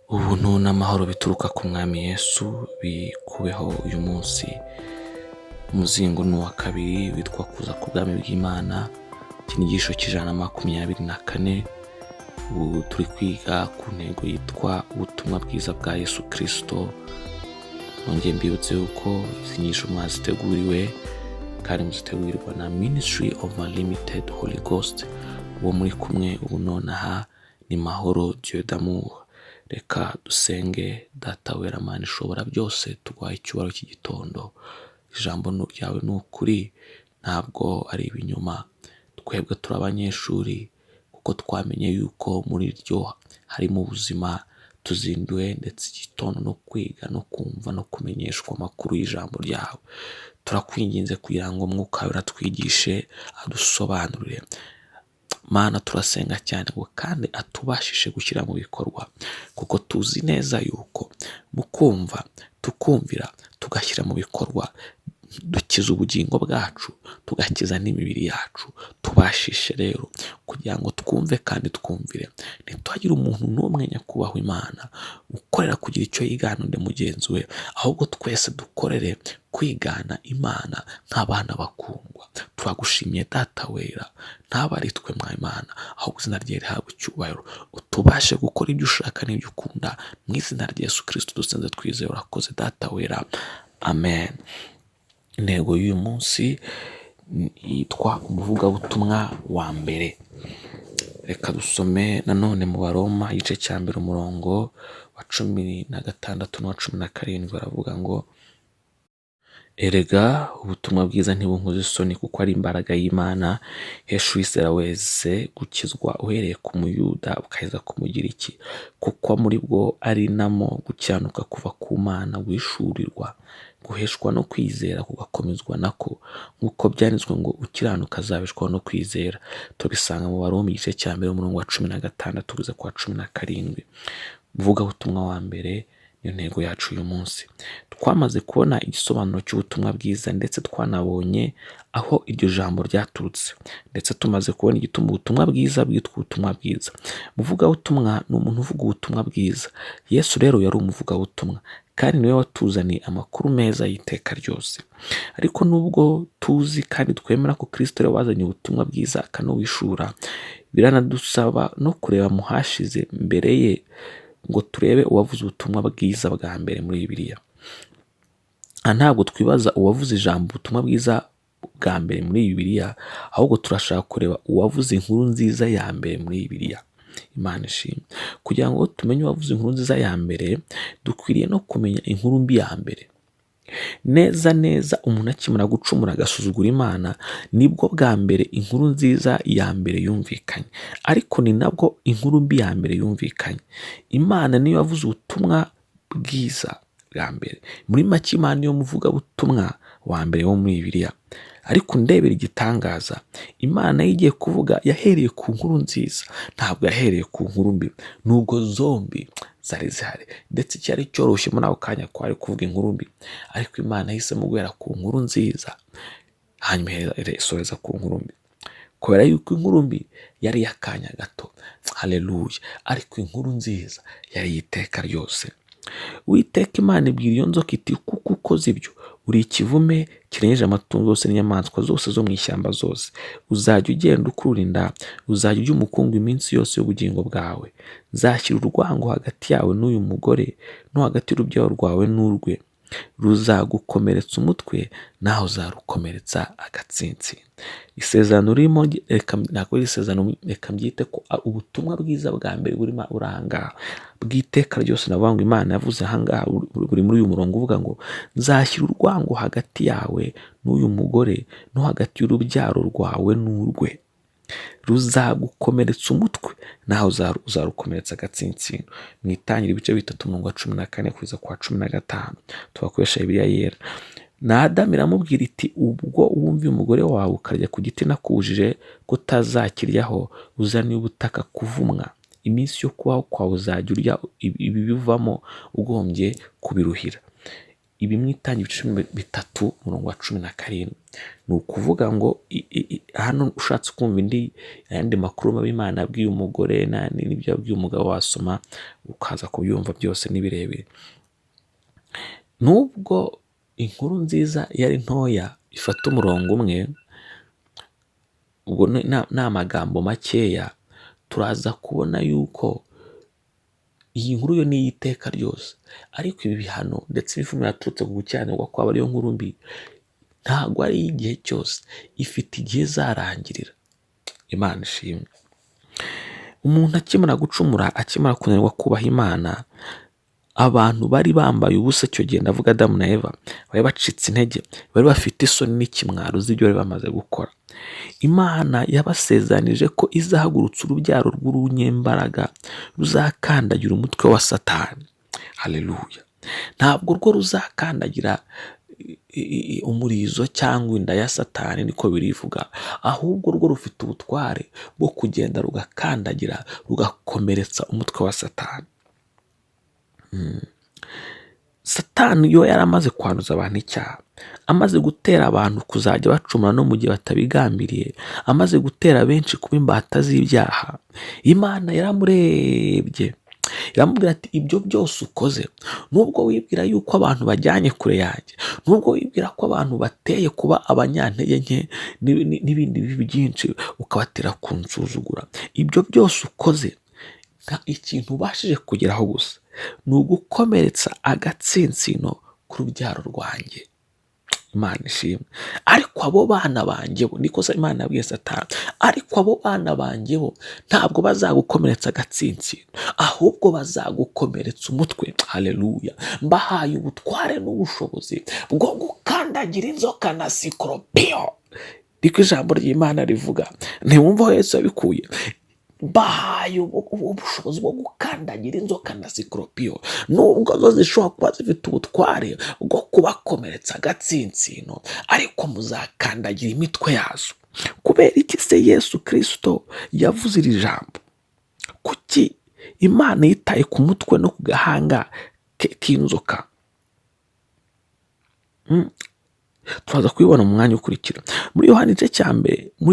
Ubuntu n'amahoro bituruka ku mwami Yesu bikubeho uyu munsi. Umuzingo ni uwa kabiri witwa kuza ku bwami bw'Imana, ikinyigisho cy'124. Ubu turi kwiga ku ntego yitwa ubutumwa bwiza bwa Yesu KRISTO. Nongeye mbibutse yuko izi nyigisho mwaziteguriwe kandi muzitegurirwa na Ministry of Unlimited Holy Ghost. Uwo muri kumwe ubu nonaha ni Mahoro Dieu d'amour. Reka dusenge. Data wera Mana ishobora byose, tuguhaye icyubahiro cy'igitondo. Ijambo ryawe ni ukuri, ntabwo ari ibinyoma. Twebwe turi abanyeshuri kuko twamenye yuko muri ryo harimo ubuzima. Tuzinduwe ndetse igitondo no kwiga no kumva no kumenyeshwa amakuru y'ijambo ryawe. Turakwinginze kugira ngo Mwuka wera atwigishe, adusobanurire. Mana, turasenga cyane ngo kandi atubashishe gushyira mu bikorwa, kuko tuzi neza yuko mu kumva tukumvira tugashyira mu bikorwa dukiza ubugingo bwacu, tugakiza n'imibiri yacu. Tubashishe rero kugira ngo twumve kandi twumvire, ntitwagire umuntu n'umwe nyakubahwa Imana ukorera kugira icyo yigana undi mugenzi we, ahubwo twese dukorere kwigana Imana nk'abana bakundwa. Turagushimiye Data wera, ntaba ari twe mwa Imana, ahubwo izina ryawe rihabwe icyubahiro. Utubashe gukora ibyo ushaka n'ibyo ukunda, mu izina rya Yesu Kristo dusenze twizeye. Urakoze Data wera, amen. Intego y'uyu munsi yitwa umuvugabutumwa wa mbere. Reka dusome nanone mu Baroma igice cya mbere umurongo wa 16 n'uwa 17. Baravuga ngo, erega ubutumwa bwiza ntibunkoza isoni, kuko ari imbaraga y'Imana ihesha uwizera wese gukizwa, uhereye ku Muyuda ukageza ku Mugiriki, kuko muri bwo ari namo gukiranuka kuva ku Mana guhishurirwa, guheshwa no kwizera kugakomezwa nako, nk'uko byanditswe ngo ukiranuka azabeshwaho no kwizera. Tubisanga mu Baroma igice cya mbere umurongo wa 16 kugeza ku wa 17. Umuvugabutumwa wa mbere niyo ntego yacu uyu munsi. Twamaze kubona igisobanuro cy'ubutumwa bwiza, ndetse twanabonye aho iryo jambo ryaturutse, ndetse tumaze kubona igituma ubutumwa bwiza bwitwa ubutumwa bwiza. Umuvugabutumwa ni umuntu uvuga ubutumwa bwiza. Yesu rero yari umuvugabutumwa, kandi niwe watuzaniye amakuru meza y'iteka ryose. Ariko nubwo tuzi kandi twemera ko Kristo rero wazanye ubutumwa bwiza akanuwishura, biranadusaba no kureba mu hashize mbere ye ngo turebe uwavuze ubutumwa bwiza bwa mbere muri Bibiliya. Ntabwo twibaza uwavuze ijambo ubutumwa bwiza bwa mbere muri Bibiliya, ahubwo turashaka kureba uwavuze inkuru nziza ya mbere muri Bibiliya. Imana ishimwe. Kugira ngo tumenye uwavuze inkuru nziza ya mbere, dukwiriye no kumenya inkuru mbi ya mbere. Neza umuntu akimara gucumura agasuzugura Imana, nibwo bwa mbere inkuru nziza ya mbere yumvikanye, ariko ni nabwo inkuru mbi ya mbere yumvikanye. Imana niyo yavuze ubutumwa bwiza bwa mbere. Muri make Imana niyo muvugabutumwa wa mbere wo muri Bibiliya. Ariko ndebera igitangaza, Imana yigiye kuvuga yahereye ku nkuru nziza, ntabwo yahereye ku nkuru mbi, nubwo zombi zari zihari, ndetse cyari cyoroshye muri ako kanya kwari kuvuga inkuru mbi, ariko Imana yahisemo guhera ku nkuru nziza, hanyuma isoreza ku nkuru mbi, kubera yuko inkuru mbi yari y'akanya gato. Haleluya. Ariko inkuru nziza yari y'iteka ryose. Uwiteka Imana ibwira iyo nzoka iti, kuko ukoze ibyo uri ikivume kirengeje amatungo yose n'inyamaswa zose zo mu ishyamba zose. Uzajya ugenda ukurura inda, uzajya urya umukungu iminsi yose y'ubugingo bwawe. Nzashyira urwango hagati yawe n'uyu mugore, no hagati y'urubyaro rwawe n'urwe. Ruzagukomeretsa umutwe, naho uzarukomeretsa agatsinsino. Isezerano ririmo, reka mbyite ko ubutumwa bwiza bwa mbere burimo uranga bw'iteka ryose. Navuga ngo Imana yavuze ahangaha buri muri uyu murongo uvuga ngo, nzashyira urwango hagati yawe n'uyu mugore, no hagati y'urubyaro rwawe n'urwe. Ruzagukomeretsa umutwe, naho uzarukomeretsa agatsinsino. Mwitangira ibice 3 umurongo wa 14 kugeza ku wa 15. Tubakoresha Bibiliya yera. Na Adamu iramubwira iti, ubwo wumviye umugore wawe ukarya ku giti nakubujije ko utazakiryaho, uzaniye ubutaka kuvumwa. Iminsi yo kubaho kwawe uzajya urya ibi bivamo, ugombye kubiruhira. ibi mwitangira ibice 3 umurongo wa 17. Ni ukuvuga ngo hano ushatse kumva ayandi makuru mabi Imana yabwiye umugore n'ibyo yabwiye umugabo, wasoma ukaza kubyumva byose nibirebire. Nubwo inkuru nziza yari ntoya ifata umurongo umwe, ubwo n'amagambo makeya, turaza kubona yuko iyi nkuru yo ni iy'iteka ryose. Ariko ibi bihano ndetse imivumo yaturutse ku gukiranirwa kwabo ariyo nkuru mbi, ntabwo ari iy'igihe cyose, ifite igihe izarangirira. Imana ishimwe. Umuntu akimara gucumura, akimara kunanirwa kubaha Imana, abantu bari bambaye ubusa icyo gihe, ndavuga Adamu na Eva, bari bacitse intege, bari bafite isoni n'ikimwaro z'ibyo bari bamaze gukora. Imana yabasezanije ko izahagurutsa urubyaro rw'urunyembaraga ruzakandagira umutwe wa Satani. Haleluya. Ntabwo rwo ruzakandagira umurizo cyangwa inda ya Satani, niko birivuga, ahubwo rwo rufite ubutware bwo kugenda rugakandagira, rugakomeretsa umutwe wa Satani. Satani yo yaramaze kwanduza abantu icyaha, amaze gutera abantu kuzajya bacumura no mu gihe batabigambiriye, amaze gutera benshi kuba imbata z'ibyaha. Imana yaramurebye iramubwira ati, ibyo byose ukoze, nubwo wibwira yuko abantu bajyanye kure yanjye, nubwo wibwira ko abantu bateye kuba abanyantege nke n'ibindi bibi byinshi ukabatera kunsuzugura, ibyo byose ukoze, nta ikintu ubashije kugeraho gusa ni ugukomeretsa agatsinsino ku rubyaro rwanjye. Imana ishimwe. Ariko abo bana banjye bo, niko Imana yabwiye Satani, ariko abo bana banjye bo ntabwo bazagukomeretsa agatsinsino, ahubwo bazagukomeretsa umutwe. Haleluya. Mbahaye ubutware n'ubushobozi bwo gukandagira inzoka na sikoropiyo. Niko ijambo ry'Imana rivuga. Ntiwumva aho Yesu yabikuye? Bahaye ubushobozi bwo gukandagira inzoka na sikoropiyo, nubwo zo zishobora kuba zifite ubutware bwo kubakomeretsa agatsinsino, ariko muzakandagira imitwe yazo. Kubera iki se Yesu KRISTO yavuze iri jambo? Kuki Imana yitaye ku mutwe no ku gahanga k'inzoka? Turaza kubibona mu mwanya ukurikira. Muri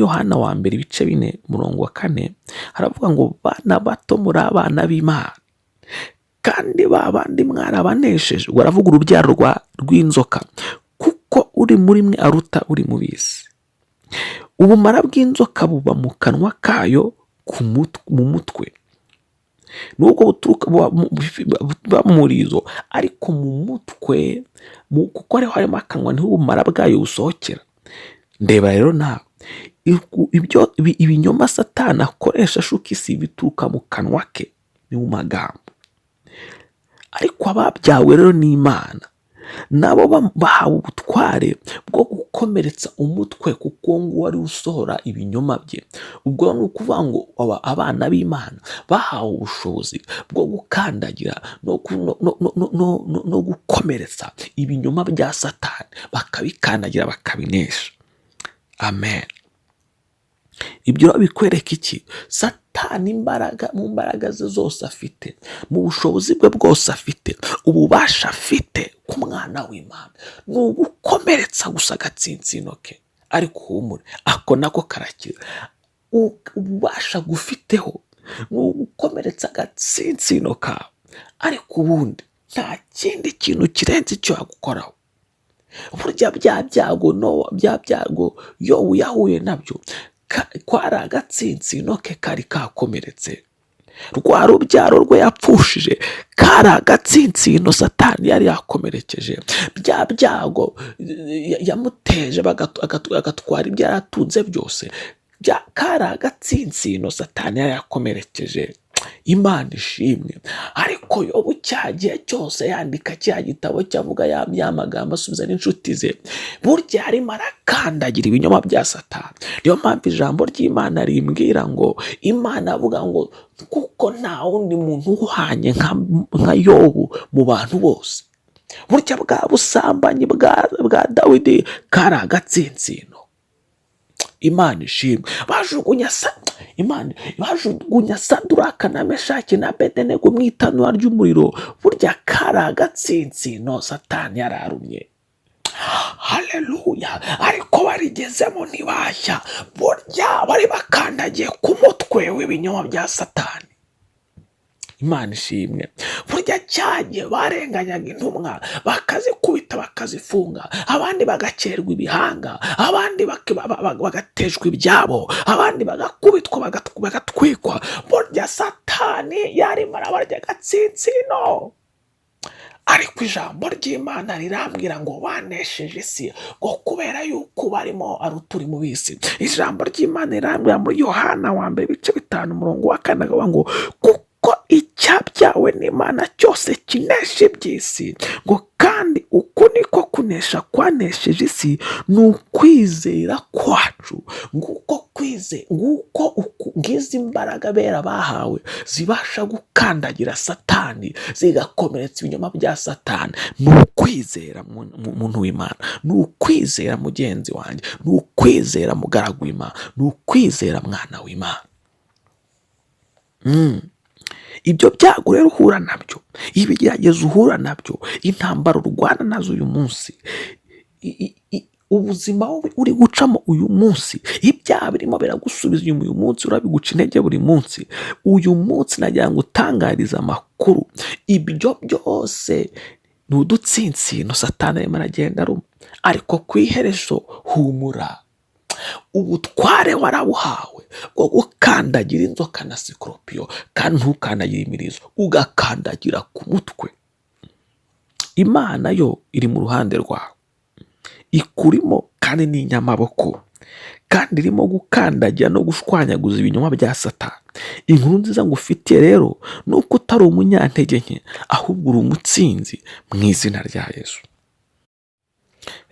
Yohana wa mbere ibice 4 umurongo wa 4 haravuga ngo, bana bato muri abana b'Imana, kandi babandi mwarabanesheje. Baravuga urubyaro rw'inzoka, kuko uri muri mwe aruta uri mu bisi. Ubumara bw'inzoka buba mu kanwa kayo mu mutwe, nubwo buturuka buba mu murizo, ariko mu mutwe, kuko ariho harimo akanwa, niho ubumara bwayo busohokera. Ndeba rero nawe, ibinyoma Satani akoresha ashuka isi bituruka mu kanwa ke, ni mu magambo. Ariko ababyawe rero n'Imana, nabo bahawe ubutware bwo gukomeretsa umutwe, kuko ngo wari usohora ibinyoma bye. Ubwo ni ukuvuga ngo abana b'Imana bahawe ubushobozi bwo gukandagira no gukomeretsa ibinyoma bya Satani, bakabikandagira bakabinesha. Amen. Ibyo bikwereka iki? Satani mu mbaraga ze zose afite, mu bushobozi bwe bwose afite, ububasha afite ku mwana w'Imana, ni ugukomeretsa gusa agatsinsino ke. Ariko humure, ako nako karakira. Ububasha gufiteho ni ugukomeretsa agatsinsino kawe, ariko ubundi nta kindi kintu kirenze icyo yagukoraho. Burya bya byago Yobu yahuye nabyo, kwari agatsinsino ke kari kakomeretse. Rwa rubyaro rwe yapfushije, kari agatsinsino Satani yari yakomerekeje. Bya byago yamuteje agatwara ibyo yaratunze byose, kari agatsinsino Satani yari yakomerekeje. Imana ishimwe. Ariko Yobu cyagiye cyose yandika cya gitabo cyavuga ya magambo asubiza n'inshuti ze, burya arimo arakandagira ibinyoma bya Satani. Niyo mpamvu ijambo ry'Imana rimbwira ngo, Imana avuga ngo, kuko nta wundi muntu uhanye nka Yobu mu bantu bose. Burya bwa busambanyi bwa Dawidi kari agatsinsino. Imana ishimwe. Bajugunya Saduraka na Meshaki na Abedenego mu itanura ry'umuriro. Burya kari agatsinsino Satani yararumye. Haleluya. Ariko barigezemo ntibashya. Burya bari bakandagiye ku mutwe w'ibinyoma bya Satani. Imana ishimwe. Burya cyane barenganyaga intumwa, bakazikubita bakazifunga, abandi bagakerwa ibihanga, abandi bagatejwa ibyabo, abandi bagakubitwa bagatwikwa. Burya Satani yarimo arabarya agatsinsino. Ariko ijambo ry'Imana rirambwira ngo banesheje isi ngo kubera yuko barimo ari uturi mu bisi. Ijambo ry'Imana rirambwira muri Yohana wa mbere ibice 5:4 ngo kuko icyabyawe n'Imana cyose kinesha iby'isi, ngo kandi uku niko kunesha kwanesheje isi ni ukwizera kwacu. Ngizi imbaraga bera bahawe zibasha gukandagira Satani, zigakomeretsa ibinyoma bya Satani. Ni ukwizera muntu w'Imana, ni ukwizera mugenzi wanjye, ni ukwizera mugaragu w'Imana, ni ukwizera mwana w'Imana. Ibyo byago rero uhura nabyo, ibigeragezo uhura nabyo, intambara urwana nazo uyu munsi, ubuzima uri gucamo uyu munsi, ibyaha birimo biragusubiza inyuma uyu munsi, urabiguca intege buri munsi. Uyu munsi nagira ngo utangarize amakuru, ibyo byose ni udutsinsino Satani arimo aragenda aruma. Ariko ku iherezo humura, ubutware warabuhawe bwo gukandagira inzoka na sikoropiyo, kandi ntukandagira imirizo, ugakandagira ku mutwe. Imana yo iri mu ruhande rwawe, ikurimo kandi ni inyamaboko, kandi irimo gukandagira no gushwanyaguza ibinyoma bya Satani. Inkuru nziza ngufitiye rero ni uko utari umunyantege nke, ahubwo uri umutsinzi mu izina rya Yesu.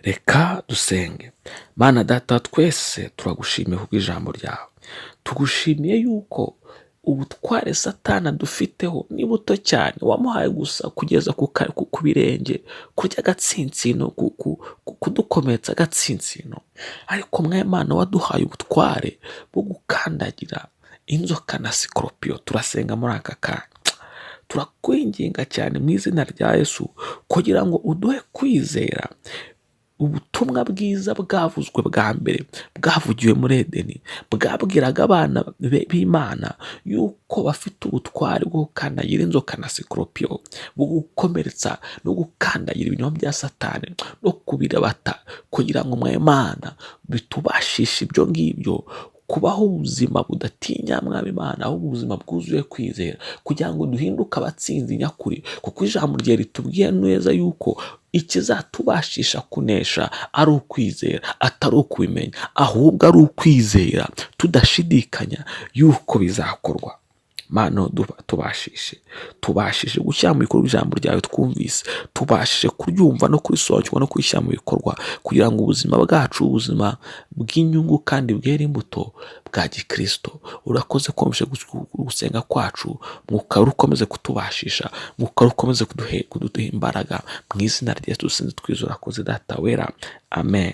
Reka dusenge. Mana Data, twese turagushimiye kubw'ijambo ryawe. Tugushimiye yuko ubutware Satani adufiteho ni buto cyane, wamuhaye gusa kugeza ku birenge, kurya agatsinsino, kudukomeretsa agatsinsino. Ariko Mwimana waduhaye ubutware bwo gukandagira inzoka na sikoropiyo. Turasenga muri aka kanya, turakwinginga cyane mu izina rya Yesu kugira ngo uduhe kwizera ubutumwa bwiza bwavuzwe bwa mbere, bwavugiwe muri Edeni, bwabwiraga abana b'Imana yuko bafite ubutware bwo gukandagira inzoka na sikoropiyo, bwo gukomeretsa no gukandagira ibinyoma bya Satani no kubirabata, kugira ngo Mwimana bitubashishe ibyo ngibyo, kubaho ubuzima budatinya Mwami Imana, aho ubuzima bwuzuye kwizera, kugira ngo duhinduke abatsinzi nyakuri. Kuko ijambo rye ritubwiye neza yuko ikizatubashisha kunesha ari ukwizera, atari ukubimenya, ahubwo ari ukwizera tudashidikanya yuko bizakorwa. Mana tubashije gushyira mu bikorwa ijambo ryawe twumvise, tubashije kuryumva no kurisobanukirwa no kurishyira mu bikorwa, kugira ngo ubuzima bwacu, ubuzima bw'inyungu kandi bwera imbuto bwa gikristo. Urakoze kumvisha gusenga kwacu, Mwuka ukomeze kutubashisha, Mwuka ukomeze kuduha imbaraga, mu izina rya Yesu dusenze twizera. Urakoze Data wera, amen.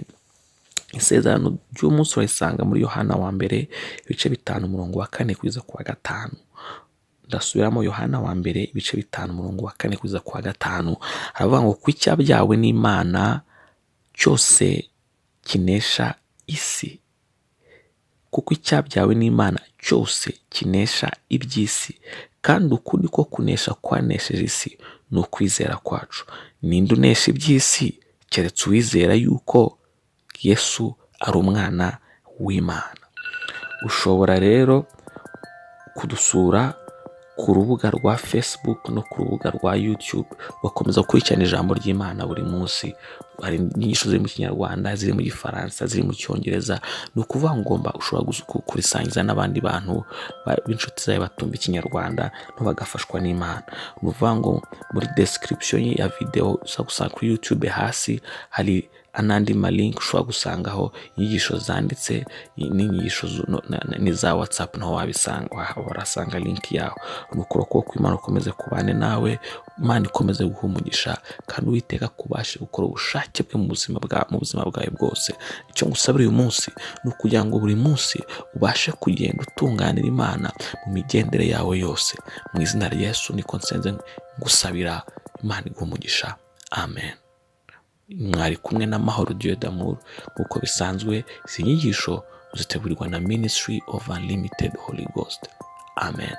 Isezerano ry'umunsi urayisanga muri Yohana wa mbere ibice 5:4-5. Ndasubiramo Yohana wa mbere ibice 5:4-5. Aravuga ngo ku icyabyawe n'Imana cyose kinesha isi, kuko icyabyawe n'Imana cyose kinesha iby'isi, kandi uku niko kunesha kwanesheje isi, ni ukwizera kwacu. Ninde unesha iby'isi keretse uwizera yuko Yesu ari umwana w'Imana. Ushobora rero kudusura ku rubuga rwa Facebook no ku rubuga rwa YouTube, bakomeza gukurikirana ijambo ry'Imana buri munsi. Hari inyigisho ziri mu Kinyarwanda, ziri mu Gifaransa, ziri mu Cyongereza. Ni ukuvuga ngo ushobora kurisangiza n'abandi bantu b'inshuti zawe batumva Ikinyarwanda bagafashwa n'Imana. Ni ukuvuga ngo muri description ya video usanga kuri YouTube hasi hari anandi malink ushobora gusangaho inyigisho zanditse n'inyigisho n'iza WhatsApp, naho wabisanga, warasanga link yaho. Ukuboko kw'Imana ukomeze kubane nawe, Imana ikomeze guha umugisha, kandi Uwiteka kubashe gukora ubushake bwe mu buzima bwawe bwose. Icyo ngusabira uyu munsi ni ukugira ngo buri munsi ubashe kugenda utunganira Imana mu migendere yawe yose. Mu izina rya Yesu niko nsenze ngusabira, Imana iguha umugisha. Amen. Mwari kumwe na Mahoro Dieu d'amour, nk'uko bisanzwe izi nyigisho zitegurirwa na Ministry of Unlimited Holy Ghost. Amen.